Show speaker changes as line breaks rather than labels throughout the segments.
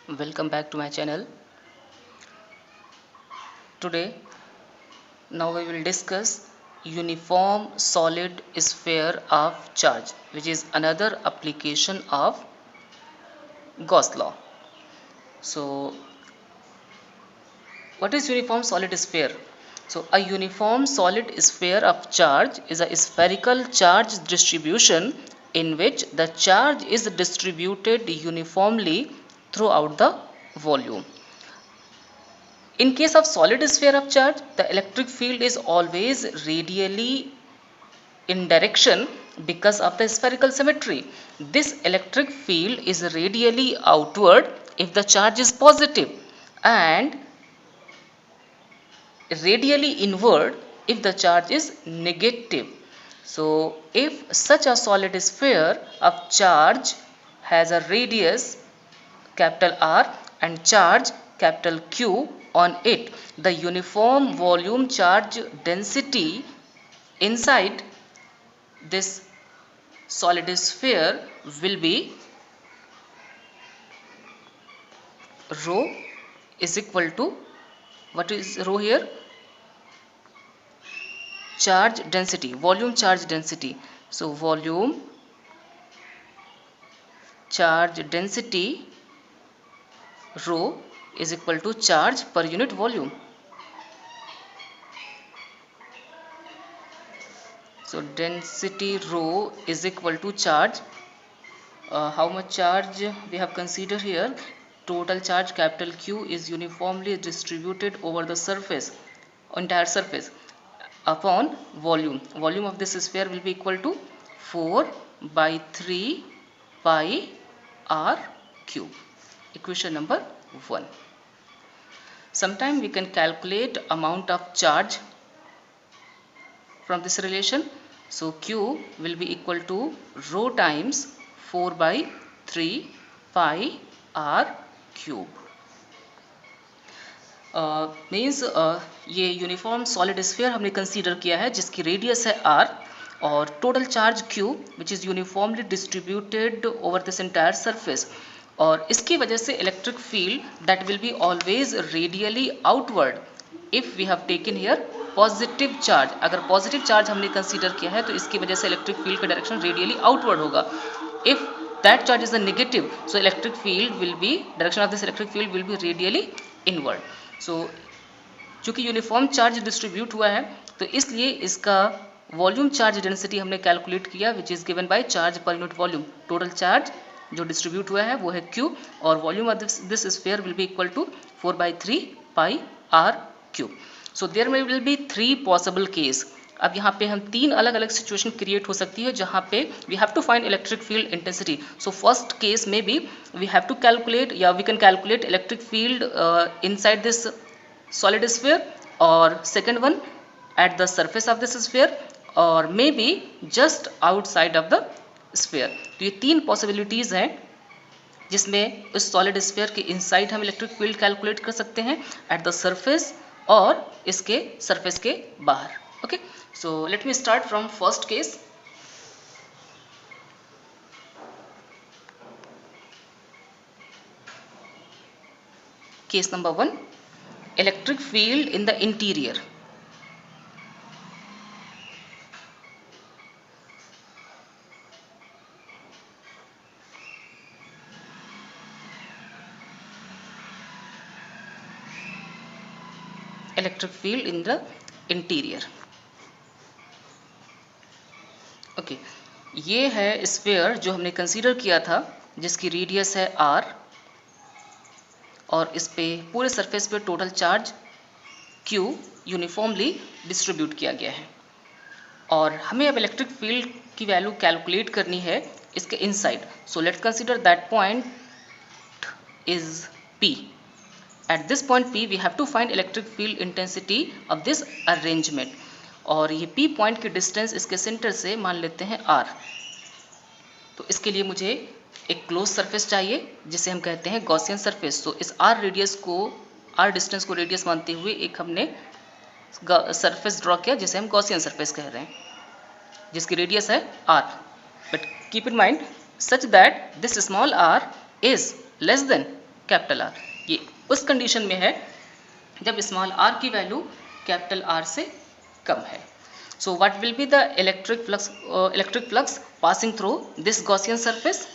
Welcome back to my channel. Today, now we will discuss uniform solid sphere of charge, which is another application of Gauss law. So, what is uniform solid sphere? So, a uniform solid sphere of charge is a spherical charge distribution in which the charge is distributed uniformly throughout the volume. In case of solid sphere of charge, the electric field is always radially in direction because of the spherical symmetry. This electric field is radially outward if the charge is positive and radially inward if the charge is negative. So, if such a solid sphere of charge has a radius capital R and charge capital Q on it, the uniform volume charge density inside this solid sphere will be rho is equal to, what is rho here? Charge density, volume charge density. So volume charge density rho is equal to charge per unit volume. So density rho is equal to charge. How much charge we have considered here? Total charge capital Q is uniformly distributed over the surface, entire surface, upon volume. Volume of this sphere will be equal to 4 by 3 pi r cube. Equation number 1. Sometime we can calculate amount of charge from this relation. So Q will be equal to rho times 4 by 3 pi r cube. Means ये uniform solid sphere हमने consider किया है जिसकी radius है r और total charge q which is uniformly distributed over this entire surface, और इसकी वजह से electric field that will be always radially outward if we have taken here positive charge. अगर पॉजिटिव चार्ज हमने कंसीडर किया है तो इसकी वजह से इलेक्ट्रिक फील्ड का डायरेक्शन रेडियली आउटवर्ड होगा. If that charge is a negative, so electric field will be, direction of this electric field will be radially inward. So चूंकि यूनिफॉर्म चार्ज डिस्ट्रीब्यूट हुआ है तो इसलिए इसका वॉल्यूम चार्ज डेंसिटी हमने calculate किया which is given by charge per unit volume. Total charge जो distribute हुआ है वो है Q और volume of this sphere will be equal to 4 by 3 pi r cube. So there will be 3 possible case. अब यहाँ पे हम 3 अलग अलग सिचुएशन क्रिएट हो सकती है जहाँ पे we have to find electric field intensity. So first case में भी वी हैव टू कैलकुलेट या we can calculate electric field inside this solid sphere, or second one at the surface of this sphere, or maybe just outside of the sphere. तो ये 3 possibilities हैं जिसमें उस solid sphere के inside हम electric field calculate कर सकते हैं, एट द सरफेस और इसके सरफेस के बाहर. Okay, so let me start from first case. Case number 1, electric field in the interior. Electric field in the interior. Okay, ये है स्फीयर जो हमने कंसीडर किया था जिसकी रेडियस है r और इस पे पूरे सरफेस पे total charge Q uniformly distribute किया गया है और हमें अब इलेक्ट्रिक फील्ड की वैल्यू कैलकुलेट करनी है इसके inside. So let's consider that point is P. At this point P we have to find electric field intensity of this arrangement, और ये P पॉइंट की डिस्टेंस इसके सेंटर से मान लेते हैं R. तो इसके लिए मुझे एक क्लोज सरफेस चाहिए जिसे हम कहते हैं गॉसियन सरफेस. तो इस r रेडियस को, r डिस्टेंस को रेडियस मानते हुए एक हमने सरफेस ड्रॉ किया जिसे हम गॉसियन सरफेस कह रहे हैं जिसकी रेडियस है r. But keep in mind such that this small r is less than capital R. ये उस कंडीशन में है जब स्मॉल आर की वैल्यू कैपिटल आर से कम है। So what will be the electric flux passing through this Gaussian surface?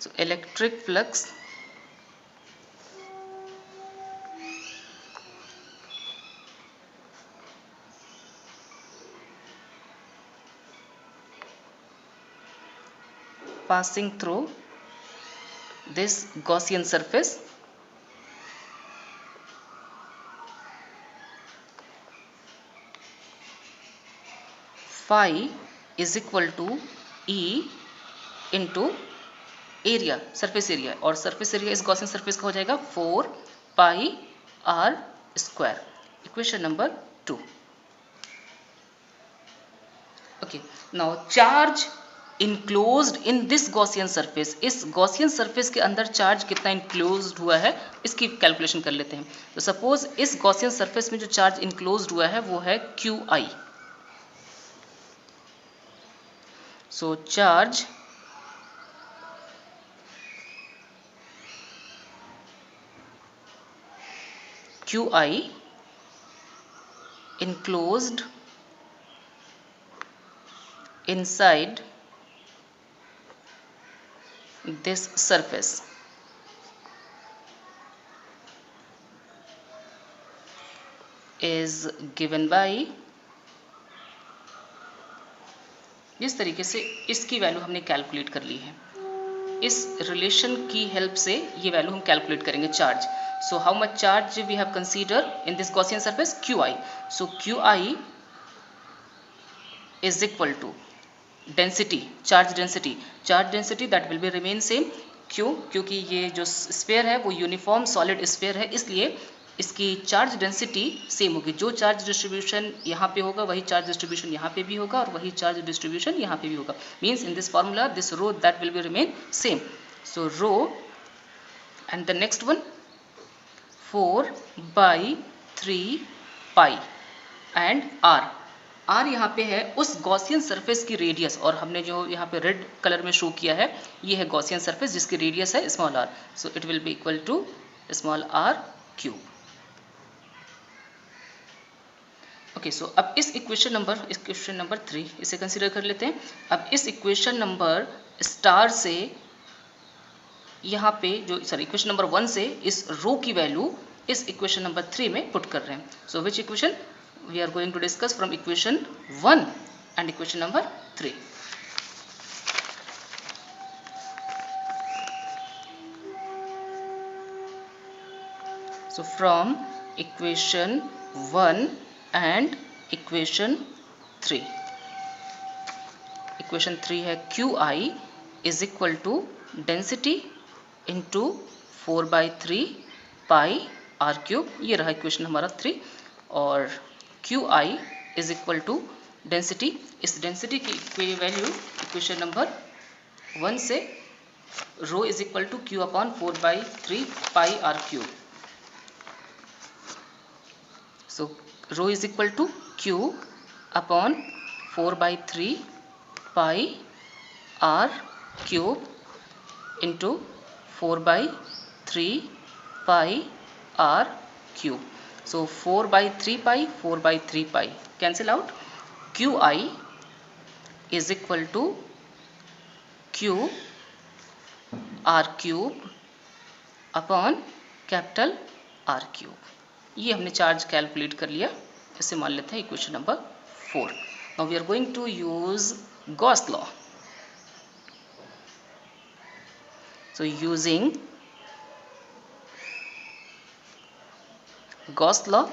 So electric flux passing through this Gaussian surface phi is equal to E into area, surface area, और surface area इस Gaussian surface का हो जाएगा 4 pi R square. Equation number 2। Okay, now charge enclosed in this Gaussian surface, इस Gaussian surface के अंदर charge कितना enclosed हुआ है इसकी कैलकुलेशन कर लेते हैं। तो सपोज इस गॉसियन सरफेस में जो चार्ज इनक्लोज्ड हुआ है वो है Q I. So charge QI enclosed inside this surface is given by, जिस तरीके से इसकी वैल्यू हमने कैलकुलेट कर ली है, इस रिलेशन की हेल्प से ये वैल्यू हम कैलकुलेट करेंगे charge. So how much charge we have considered in this Gaussian surface? Qi. So Qi is equal to density, charge density that will be remain same। क्यों? क्योंकि ये जो स्फीयर है वो यूनिफॉर्म सॉलिड स्फीयर है, इसलिए इसकी चार्ज डेंसिटी सेम होगी। जो चार्ज डिस्ट्रीब्यूशन यहाँ पे होगा वही चार्ज डिस्ट्रीब्यूशन यहाँ पे भी होगा और वही चार्ज डिस्ट्रीब्यूशन यहाँ पे भी होगा। Means in this formula this rho that will be remain same. So rho and the next one 4/3 pi and r यहाँ पे है उस गॉसियन सरफेस की रेडियस, और हमने जो यहाँ पे रेड कलर में शो किया है ये है गॉसियन सरफेस जिसकी रेडियस है small R. So it will be equal to small R cube. Okay, so अब इस इक्वेशन नंबर 3 इसे कंसीडर कर लेते हैं। अब इस इक्वेशन नंबर स्टार से यहाँ पे जो इक्वेशन नंबर 1 से इस रो की वैल्यू इस इक्वेशन नंबर 3 में पुट कर रहे हैं। So which equation we are going to discuss from equation 1 and equation number 3। So from equation 1 and equation 3, equation 3 है QI is equal to density into 4/3 pi are cube. ये रहा equation हमारा 3, और QI is equal to density, इस density की value equation number 1 से rho is equal to Q upon 4/3 pi are cube. So row is equal to Q upon 4/3 pi are cube into 4/3 pi are cube. So 4/3 pi cancel out. QI is equal to Q r cube upon capital r cube. ये हमने charge calculate कर लिया, इसे मान लेते हैं equation number 4। Now we are going to use Gauss law. So using Gauss law,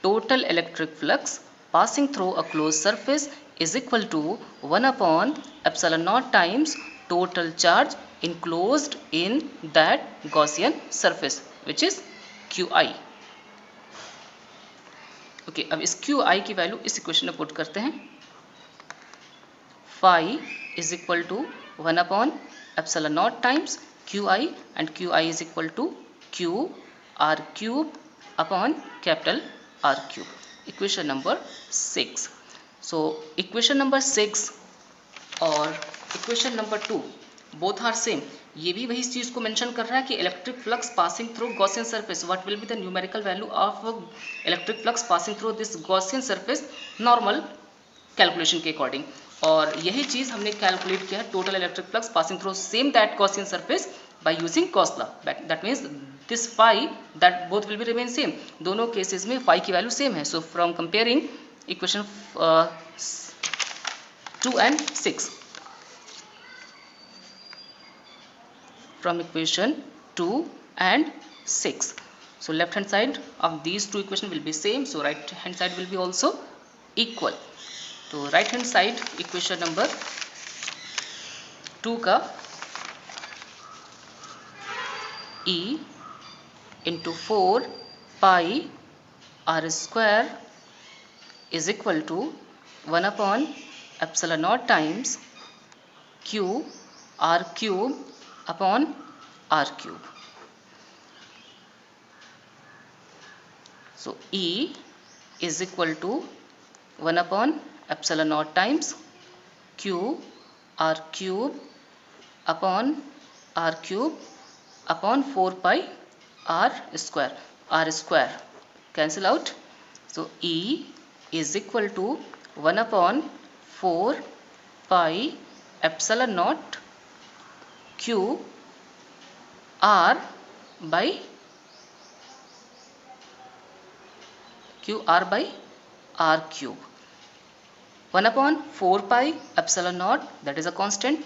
total electric flux passing through a closed surface is equal to 1 upon epsilon naught times total charge enclosed in that Gaussian surface which is QI। Okay, अब इस QI की value इस equation में put करते हैं। Phi is equal to 1 upon epsilon naught times QI, and QI is equal to Q R cube upon capital R cube. Equation number 6. So equation number 6 और equation number 2 both are same, ये भी वही चीज को mention कर रहा है कि electric flux passing through Gaussian surface, what will be the numerical value of electric flux passing through this Gaussian surface normal calculation के अकॉर्डिंग। और यही चीज हमने कैलकुलेट किया है, total electric flux passing through same that Gaussian surface by using Gauss law. That means this phi that both will be remain same, दोनों cases में phi की वैल्यू सेम है। So from comparing equation 2 and 6, from equation 2 and 6, so left hand side of these two equation will be same, so right hand side will be also equal. तो right hand side equation number 2 का E into 4 pi r square is equal to 1 upon epsilon naught times q r cube upon r cube. So E is equal to 1 upon epsilon naught times q r cube upon r cube upon 4 pi r square cancel out. So E is equal to 1 upon 4 pi epsilon naught q r by r cube. 1 upon 4 pi epsilon naught, that is a constant.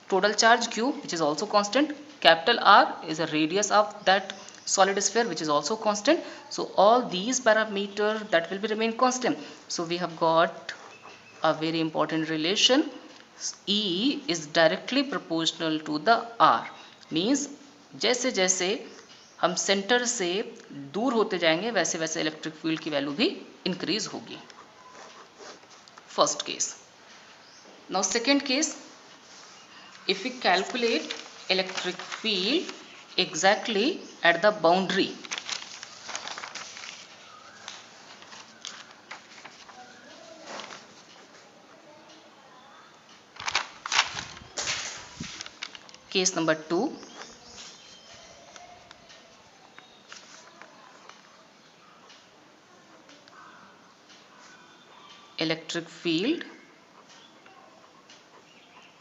Total charge q, which is also constant. Capital R is a radius of that solid sphere, which is also constant. So all these parameters that will be remain constant. So we have got a very important relation. E is directly proportional to the R. Means जैसे जैसे हम centre से दूर होते जाएंगे वैसे वैसे electric field की वैल्यू भी इंक्रीज होगी। First case. Now second case, if we calculate electric field exactly at the boundary, case number 2, electric field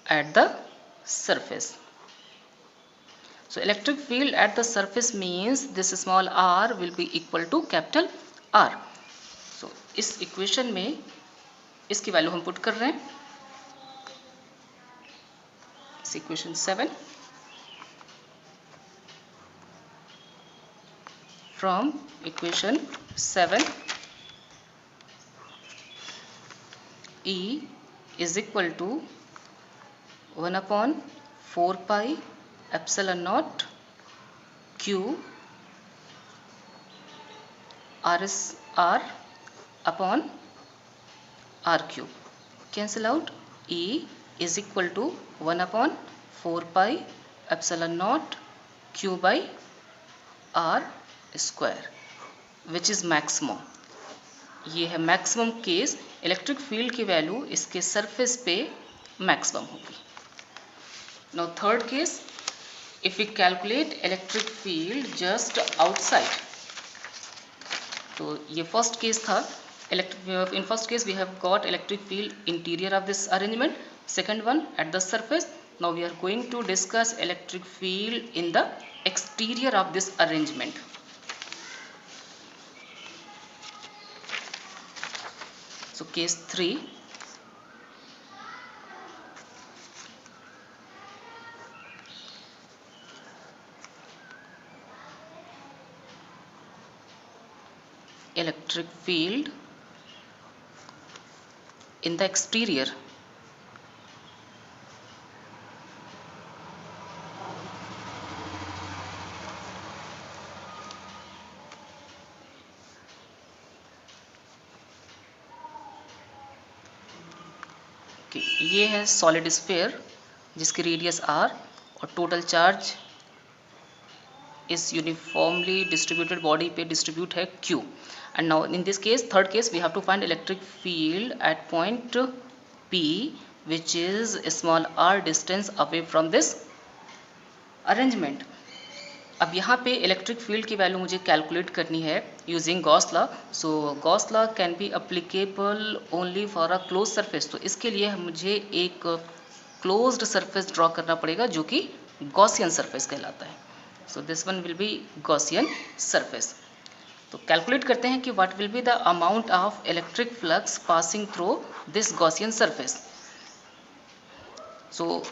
at the surface. So electric field at the surface means this small r will be equal to capital R. So इस equation में इसकी value हम put कर रहे हैं, इस equation 7 from equation 7 E is equal to 1 upon 4 pi epsilon naught q r upon r cube. Cancel out. E is equal to 1 upon 4 pi epsilon naught q by r square, which is maximum. ये है maximum case, electric field की value इसके surface पे maximum होगी। Now third case, if we calculate electric field just outside, तो ये first case था। In first case we have got electric field interior of this arrangement, second one at the surface. Now we are going to discuss electric field in the exterior of this arrangement. So case 3, electric field in the exterior. ये है solid sphere जिसकी radius r और total charge इस uniformly distributed body पे distribute है q. And now in this case, third case, we have to find electric field at point p which is small r distance away from this arrangement. अब यहाँ पे electric field की value मुझे calculate करनी है using Gauss law. So Gauss law can be applicable only for a close surface. तो इसके लिए मुझे एक क्लोज्ड सरफेस ड्रॉ करना पड़ेगा जो कि गॉसियन सरफेस कहलाता है. So this one will be Gaussian surface. तो कैलकुलेट करते हैं कि what will be the amount of electric flux passing through this Gaussian surface. So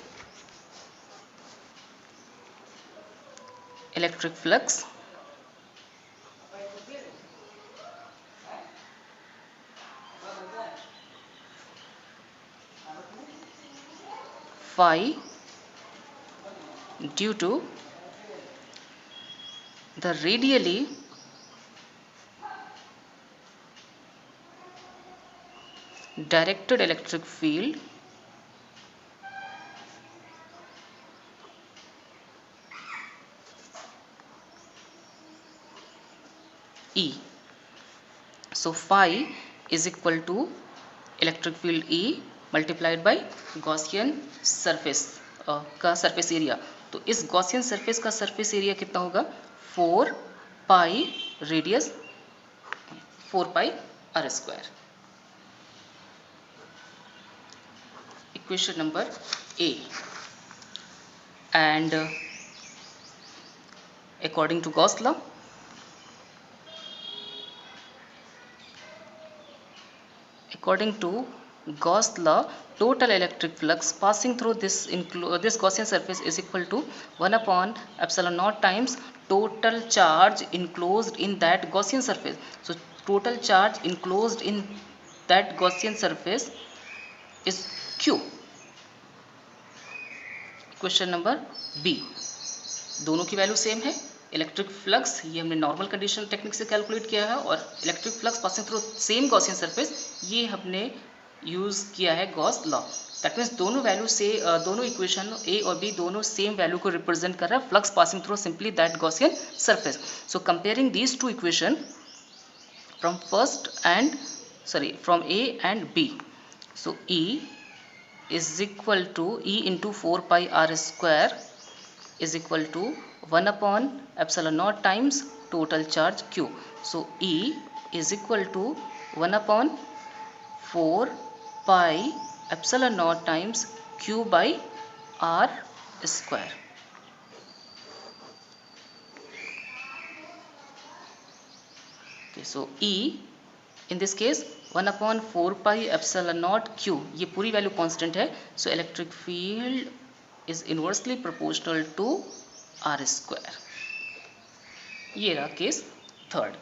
electric flux phi due to the radially directed electric field E. So phi is equal to electric field E multiplied by Gaussian surface का surface area. तो इस Gaussian surface का surface area कितना होगा 4 pi radius 4 pi r square. Equation number A. And according to Gauss law, total electric flux passing through this Gaussian surface is equal to 1 upon epsilon naught times total charge enclosed in that Gaussian surface. So total charge enclosed in that Gaussian surface is Q. Question number B. दोनों की value same है. Electric flux ये हमने normal condition technique से calculate किया है और electric flux passing through same Gaussian surface ये हमने यूज़ किया है गॉस लॉ. दैट मीन्स दोनों वैल्यू से दोनों इक्वेशन ए और बी दोनों सेम वैल्यू को रिप्रेजेंट कर रहा है flux passing through simply that Gaussian surface. So comparing these two equation from A and B. So E is equal to E into 4 pi r square is equal to 1 upon epsilon naught times total charge Q. So E is equal to 1 upon 4 pi epsilon naught times Q by r square. Okay, so E in this case 1 upon 4 pi epsilon naught Q ये पूरी value constant है. So electric field is inversely proportional to r square. ये रहा case third.